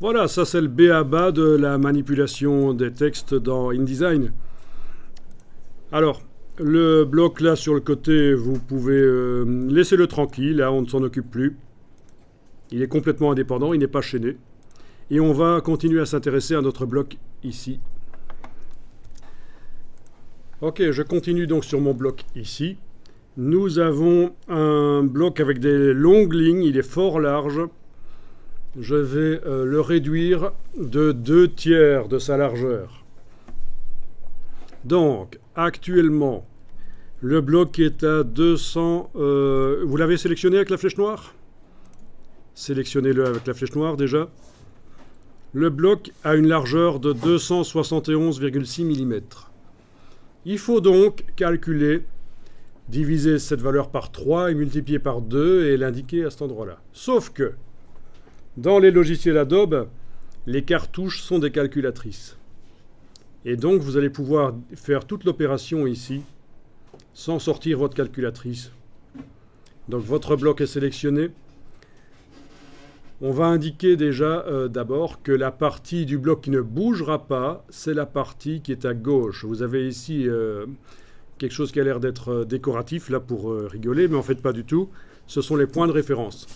Voilà, ça c'est le b.a.-ba de la manipulation des textes dans InDesign. Alors, le bloc là sur le côté, vous pouvez laisser-le tranquille, là on ne s'en occupe plus. Il est complètement indépendant, il n'est pas chaîné. Et on va continuer à s'intéresser à notre bloc ici. Ok, je continue donc sur mon bloc ici. Nous avons un bloc avec des longues lignes, il est fort large. Je vais le réduire de 2/3 de sa largeur. Donc, actuellement, le bloc est à 200... vous l'avez sélectionné avec la flèche noire? Sélectionnez-le avec la flèche noire déjà. Le bloc a une largeur de 271,6 mm. Il faut donc calculer, diviser cette valeur par 3 et multiplier par 2 et l'indiquer à cet endroit-là. Sauf que, dans les logiciels Adobe, les cartouches sont des calculatrices. Et donc, vous allez pouvoir faire toute l'opération ici, sans sortir votre calculatrice. Donc, votre bloc est sélectionné. On va indiquer déjà d'abord que la partie du bloc qui ne bougera pas, c'est la partie qui est à gauche. Vous avez ici quelque chose qui a l'air d'être décoratif, là pour rigoler, mais en fait pas du tout. Ce sont les points de référence.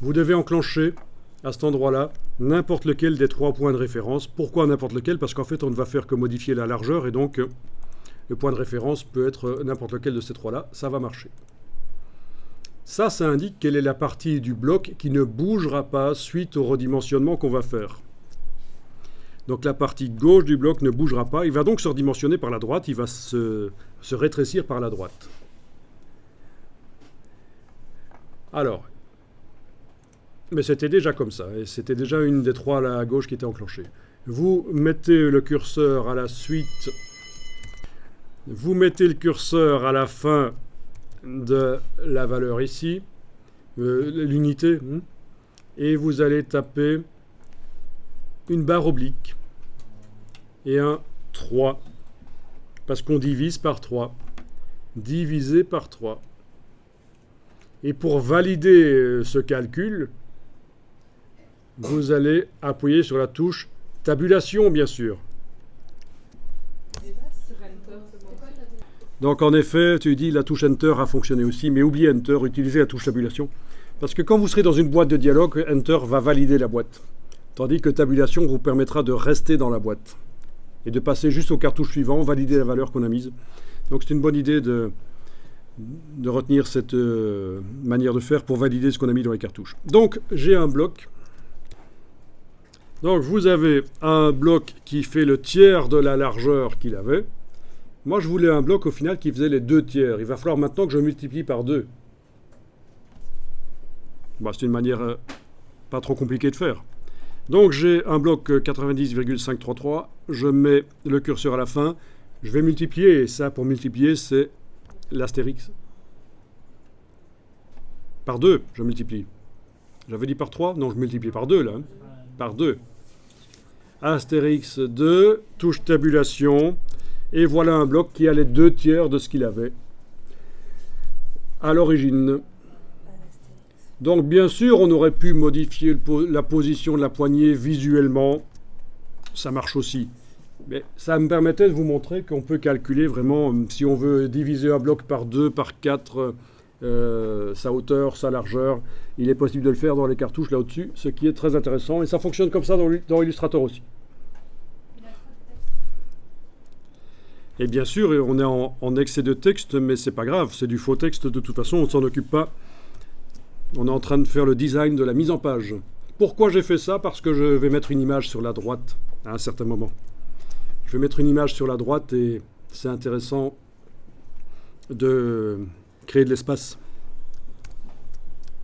Vous devez enclencher à cet endroit-là n'importe lequel des 3 points de référence. Pourquoi n'importe lequel? Parce qu'en fait on ne va faire que modifier la largeur et donc le point de référence peut être n'importe lequel de ces 3-là. Ça va marcher. Ça indique quelle est la partie du bloc qui ne bougera pas suite au redimensionnement qu'on va faire. Donc la partie gauche du bloc ne bougera pas. Il va donc se redimensionner par la droite. Il va se rétrécir par la droite. Alors, mais c'était déjà comme ça. Et c'était déjà une des 3 là à gauche qui était enclenchée. Vous mettez le curseur à la suite. Vous mettez le curseur à la fin de la valeur ici, l'unité, et vous allez taper une barre oblique et un 3, parce qu'on divise par 3, divisé par 3. Et pour valider ce calcul, vous allez appuyer sur la touche tabulation, bien sûr. Donc en effet, tu dis la touche Enter a fonctionné aussi, mais oubliez Enter, utilisez la touche tabulation. Parce que quand vous serez dans une boîte de dialogue, Enter va valider la boîte. Tandis que tabulation vous permettra de rester dans la boîte. Et de passer juste au cartouche suivant, valider la valeur qu'on a mise. Donc c'est une bonne idée de retenir cette manière de faire pour valider ce qu'on a mis dans les cartouches. Donc j'ai un bloc. Donc vous avez un bloc qui fait le tiers de la largeur qu'il avait. Moi, je voulais un bloc au final qui faisait les 2/3. Il va falloir maintenant que je multiplie par 2. Bah, c'est une manière pas trop compliquée de faire. Donc, j'ai un bloc 90,533. Je mets le curseur à la fin. Je vais multiplier. Et ça, pour multiplier, c'est l'astérix. Par 2, je multiplie. J'avais dit par 3? Non, je multiplie par 2, là. Hein. Par 2. Astérix 2, touche tabulation. Et voilà un bloc qui a les 2/3 de ce qu'il avait à l'origine. Donc bien sûr, on aurait pu modifier la position de la poignée visuellement. Ça marche aussi. Mais ça me permettait de vous montrer qu'on peut calculer vraiment, si on veut diviser un bloc par 2, par 4, sa hauteur, sa largeur. Il est possible de le faire dans les cartouches là au-dessus, ce qui est très intéressant. Et ça fonctionne comme ça dans Illustrator aussi. Et bien sûr, on est en excès de texte, mais c'est pas grave, c'est du faux texte de toute façon, on ne s'en occupe pas. On est en train de faire le design de la mise en page. Pourquoi j'ai fait ça? Parce que je vais mettre une image sur la droite à un certain moment. Je vais mettre une image sur la droite et c'est intéressant de créer de l'espace.